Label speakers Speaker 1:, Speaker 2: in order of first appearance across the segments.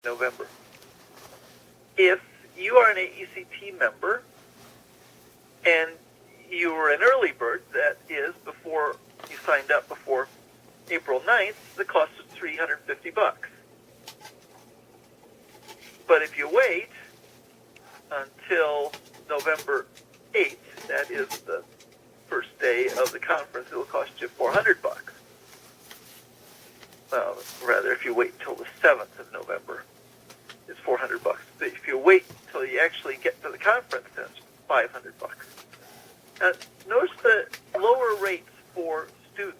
Speaker 1: November. If you are an AECT member and you were an early bird, that is, before you signed up before April 9th, the cost is $350. But if you wait until November 8th, that is the first day of the conference, it will cost you $400. Rather, if you wait until the 7th of November, it's $400. But if you wait until you actually get to the conference, then it's $500. Now, notice the lower rates for students.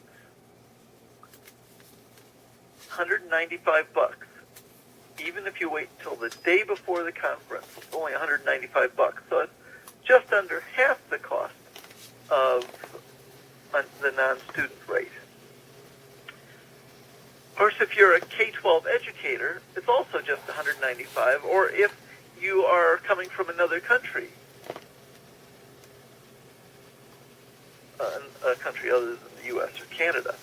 Speaker 1: $195. Even if you wait until the day before the conference, it's only $195. So it's just under half the cost of the non-student rate. Of course, if you're a K-12 educator, it's also just $195. Or if you are coming from another country, a country other than the U.S. or Canada.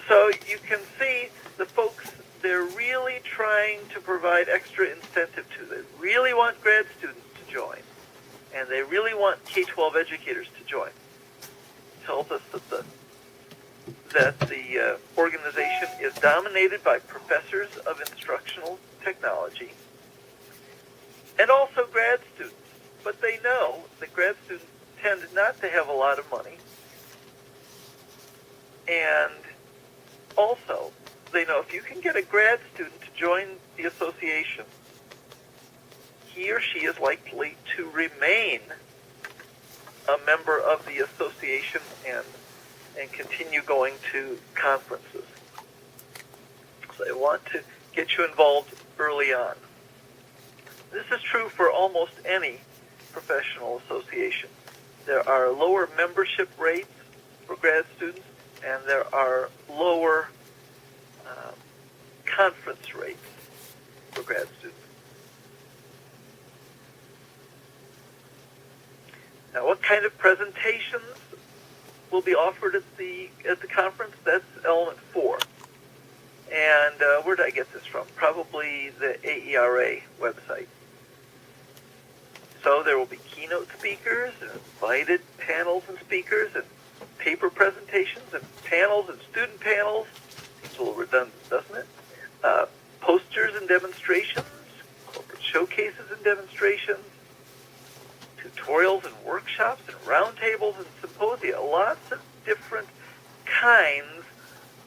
Speaker 1: So you can see the folks, they're really trying to provide extra incentive to. They really want grad students to join, and they really want K-12 educators to join. It tells us that the organization is dominated by professors of instructional technology and also grad students. But they know that grad students tend not to have a lot of money, and also they know if you can get a grad student to join the association, he or she is likely to remain a member of the association and continue going to conferences. So they want to get you involved early on. This is true for almost any professional association. There are lower membership rates for grad students, and there are lower conference rates for grad students. Now, what kind of presentations will be offered at the conference? That's element 4. And where did I get this from? Probably the AERA website. So there will be keynote speakers, and invited panels and speakers, and paper presentations, and panels and student panels. Seems a little redundant, doesn't it? Posters and demonstrations, corporate showcases and demonstrations, tutorials and workshops and roundtables and symposia. Lots of different kinds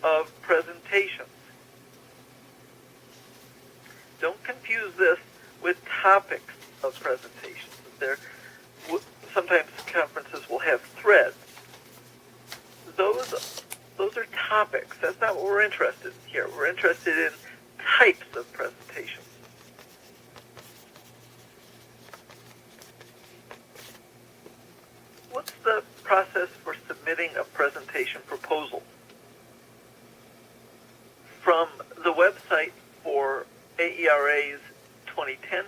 Speaker 1: of presentations. Don't confuse this with topics of presentations. Sometimes conferences will have threads. Those are topics. That's not what we're interested in here. We're interested in types of presentations. What's the process for submitting a presentation proposal? From the website for AERA's 2010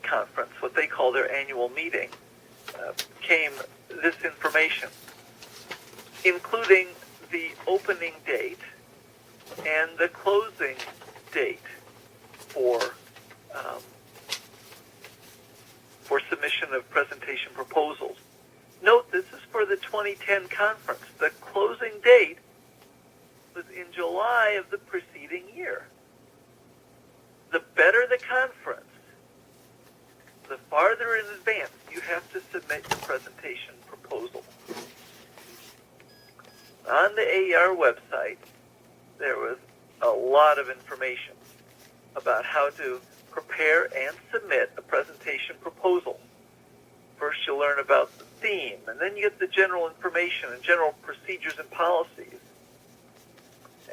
Speaker 1: conference, what they call their annual meeting, came this information, including the opening date and the closing date for submission of presentation proposals. Note, this is for the 2010 conference. The closing date was in July of the preceding year. The better the conference, the farther in advance you have to submit your presentation proposal. On the AER website, there was a lot of information about how to prepare and submit a presentation proposal. First, you'll learn about the theme, and then you get the general information and general procedures and policies,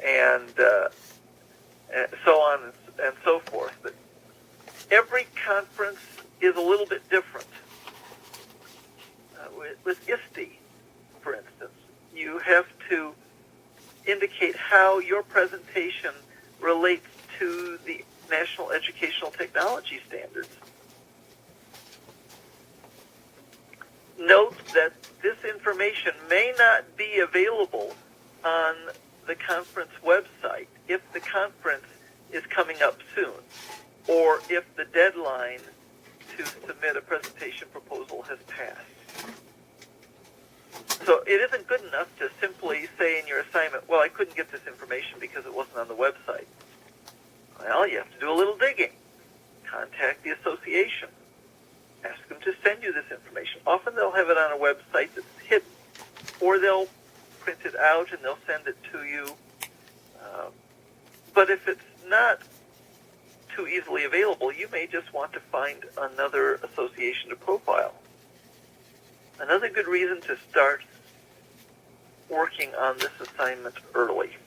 Speaker 1: and so on and so forth. But every conference is a little bit different. With ISTE, for instance, you have to indicate how your presentation relates to the National Educational Technology Standards. Note that this information may not be available on the conference website. if the conference is coming up soon, or if the deadline to submit a presentation proposal has passed. So it isn't good enough to simply say in your assignment, well, I couldn't get this information because it wasn't on the website. Well, you have to do a little digging. Contact the association. Ask them to send you this information. Often they'll have it on a website that's hidden, or they'll print it out and they'll send it to you. But if it's not too easily available, you may just want to find another association to profile. Another good reason to start working on this assignment early.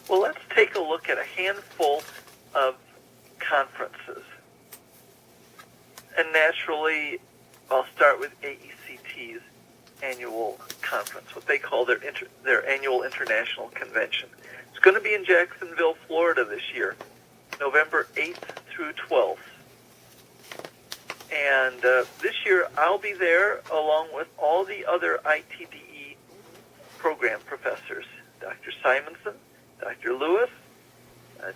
Speaker 1: Well, let's take a look at a handful of conferences. And naturally, I'll start with AECT's annual conference, what they call their annual international convention. It's going to be in Jacksonville, Florida this year, November 8th through 12th. And this year I'll be there along with all the other IaTaDaEa program professors, Dr. Simonson, Dr. Lewis,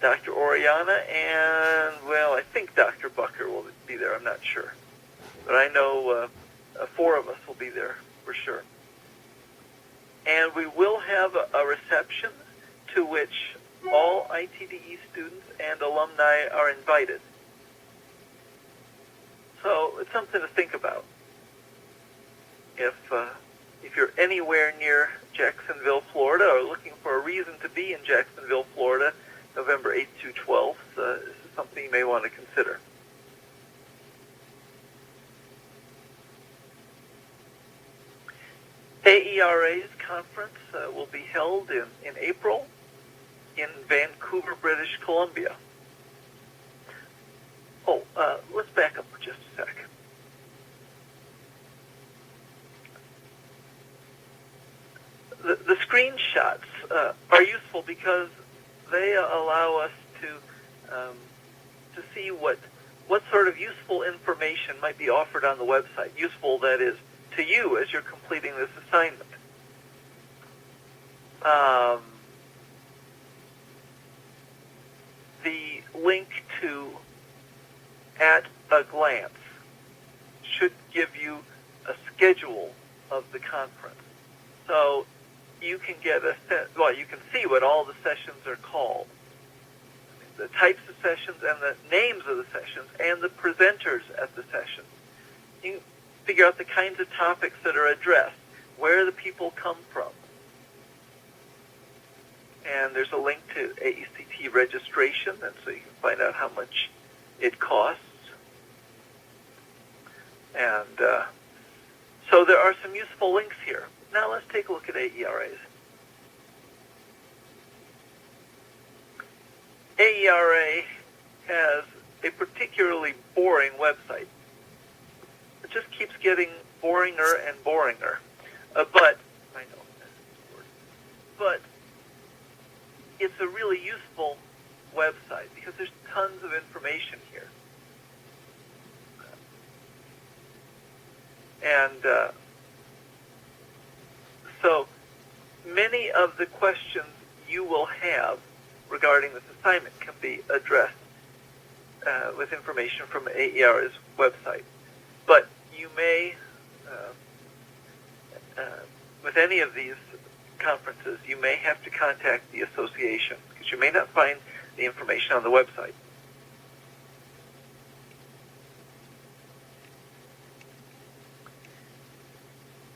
Speaker 1: Dr. Oriana, and, well, I think Dr. Bucker will be there. I'm not sure. But I know 4 of us will be there for sure. And we will have a reception to which all IaTaDaEa students and alumni are invited. So it's something to think about. If you're anywhere near Jacksonville, Florida, or looking for a reason to be in Jacksonville, Florida, November 8th through 12th, this is something you may want to consider. AERA's conference will be held in April in Vancouver, British Columbia. Oh, let's back up for just a sec. The screenshots are useful because they allow us to see what sort of useful information might be offered on the website. Useful, that is, to you as you're completing this assignment. The link to At a Glance should give you a schedule of the conference. So you can get you can see what all the sessions are called, the types of sessions and the names of the sessions and the presenters at the sessions. You can figure out the kinds of topics that are addressed, where the people come from. And there's a link to AECT registration, and so you can find out how much it costs. And so there are some useful links here. Now let's take a look at AERA's. AERA has a particularly boring website. It just keeps getting boringer and boringer. But it's a really useful website because there's tons of information here. And so many of the questions you will have regarding this assignment can be addressed with information from AERA's website. But you may, with any of these conferences, you may have to contact the association because you may not find the information on the website.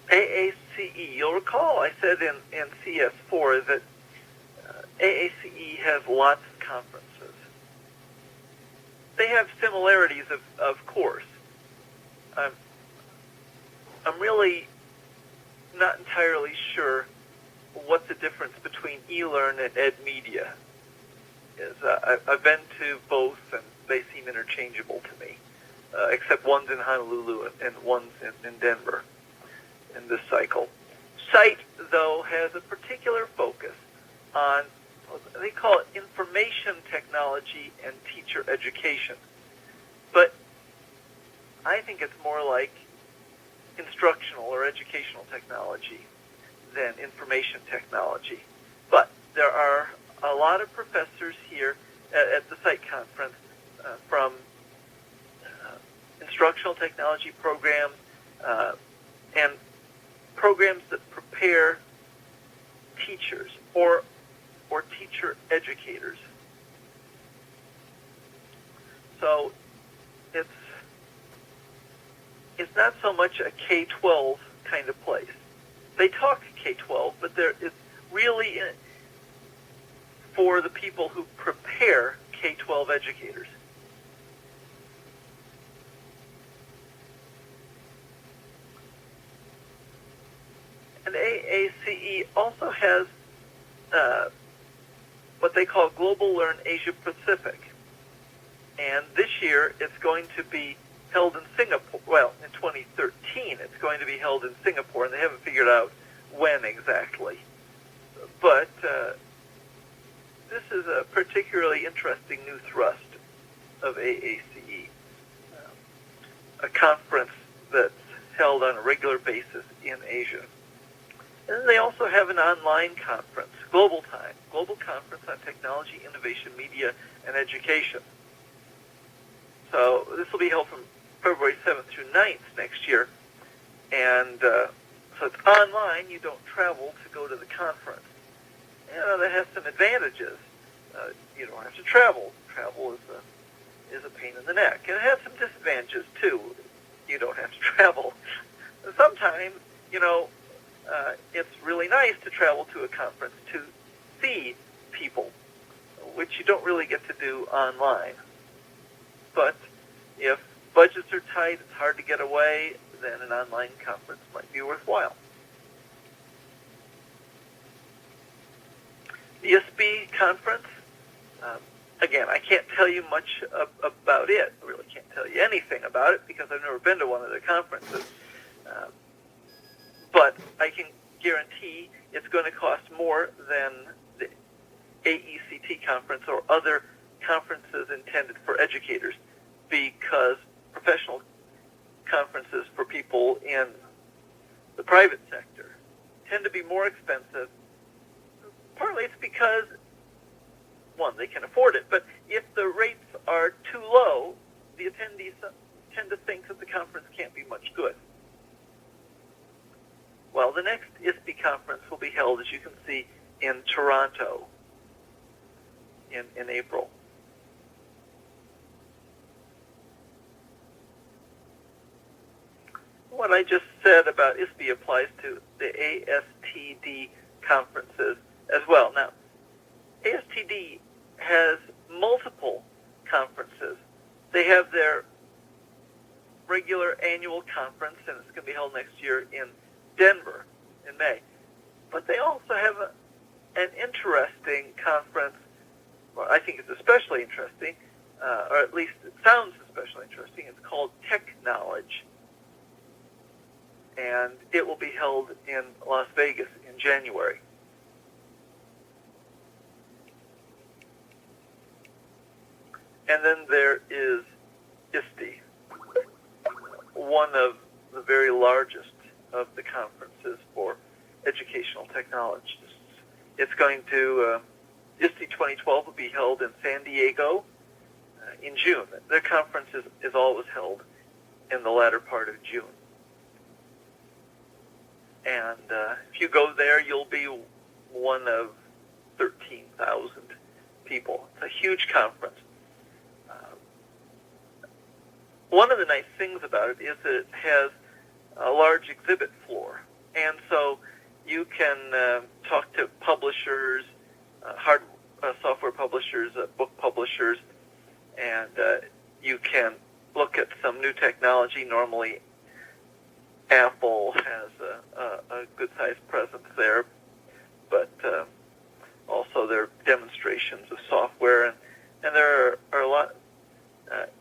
Speaker 1: AACE, you'll recall I said in CS4 that AACE has lots of conferences. They have similarities, of course. I'm really not entirely sure what the difference between eLearn and EdMedia is. I've been to both, and they seem interchangeable to me, except one's in Honolulu and one's in Denver in this cycle. SITE, though, has a particular focus on, they call it information technology and teacher education. But I think it's more like instructional or educational technology than information technology. But there are a lot of professors here at the site conference from instructional technology programs and programs that prepare teachers or teacher educators. So it's not so much a K-12 kind of place. They talk K-12, but it's really for the people who prepare K-12 educators. And AACE also has what they call Global Learn Asia Pacific. And this year it's going to be held in Singapore. Well, in 2013 it's going to be held in Singapore, and they haven't figured out when exactly. But this is a particularly interesting new thrust of AACE, a conference that's held on a regular basis in Asia. And they also have an online conference, Global Time, Global Conference on Technology, Innovation, Media, and Education. So this will be held from February 7th through 9th next year. And so it's online. You don't travel to go to the conference. You know, that has some advantages. You don't have to travel. Travel is a pain in the neck. And it has some disadvantages, too. You don't have to travel. Sometimes, you know, it's really nice to travel to a conference to see people, which you don't really get to do online. But if budgets are tight, it's hard to get away, then an online conference might be worthwhile. The ISB conference, again, I can't tell you much about it. I really can't tell you anything about it because I've never been to one of the conferences. But I can guarantee it's going to cost more than the AECT conference or other conferences intended for educators, because professional conferences for people in the private sector tend to be more expensive. Partly it's because, one, they can afford it, but if the rates are too low, the attendees tend to think that the conference can't be much good. Well, the next ISB conference will be held, as you can see, in Toronto in April. What I just said about ISB applies to the ASTD conferences as well. Now, ASTD has multiple conferences. They have their regular annual conference, and it's going to be held next year in Denver in May. But they also have an interesting conference. Well, I think it's especially interesting, or at least it sounds especially interesting. It's called Tech Knowledge, and it will be held in Las Vegas in January. And then there is ISTE, one of the very largest of the conferences for educational technologists. It's going to, ISTE 2012 will be held in San Diego in June. Their conference is always held in the latter part of June. And if you go there, you'll be one of 13,000 people. It's a huge conference. One of the nice things about it is that it has a large exhibit floor. And so you can talk to publishers, software publishers, book publishers, and you can look at some new technology. Normally, Apple has a good-sized presence there, but also there are demonstrations of software, and there are a lot.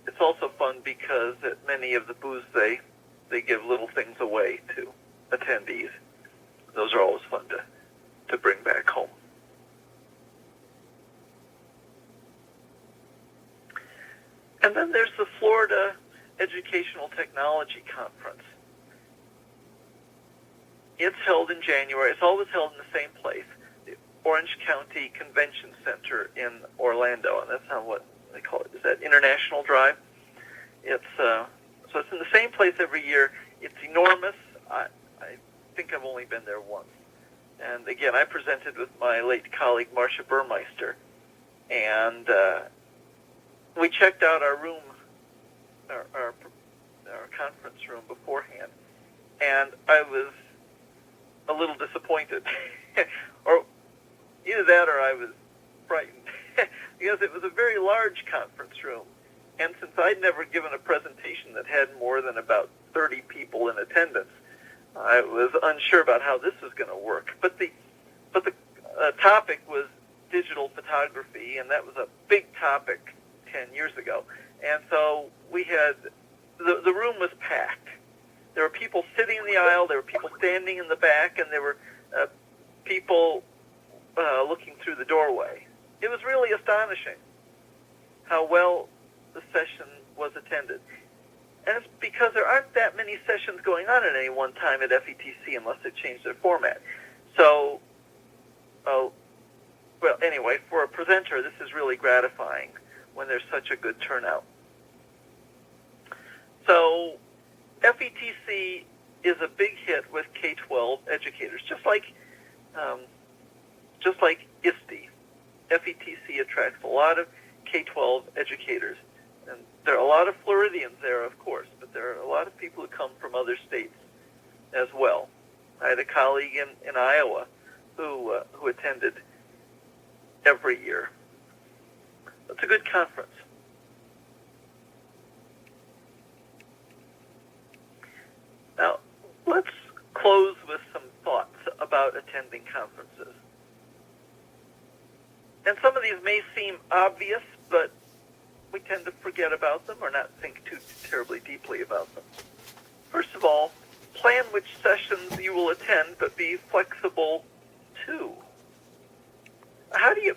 Speaker 1: It's also fun because at many of the booths they give little things away to attendees. Those are always fun to bring back home. And then there's the Florida Educational Technology Conference. It's held in January. It's always held in the same place, the Orange County Convention Center in Orlando, and that's not what they call it. Is that International Drive? It's so it's in the same place every year. It's enormous. I think I've only been there once. And again, I presented with my late colleague Marcia Burmeister, and we checked out our room, our conference room beforehand, and I was a little disappointed, or either that or I was frightened, because it was a very large conference room, and since I'd never given a presentation that had more than about 30 people in attendance, I was unsure about how this was going to work. But the topic was digital photography, and that was a big topic 10 years ago. And so we had, the room was packed. There were people sitting in the aisle, there were people standing in the back, and there were people looking through the doorway. It was really astonishing how well the session was attended. And it's because there aren't that many sessions going on at any one time at FETC unless they change their format. So, well, anyway, for a presenter, this is really gratifying when there's such a good turnout. So, FETC is a big hit with K-12 educators, just like ISTE. FETC attracts a lot of K-12 educators. And there are a lot of Floridians there, of course, but there are a lot of people who come from other states as well. I had a colleague in Iowa who attended every year. It's a good conference. Now, let's close with some thoughts about attending conferences. And some of these may seem obvious, but we tend to forget about them or not think too terribly deeply about them. First of all, plan which sessions you will attend, but be flexible too. How do you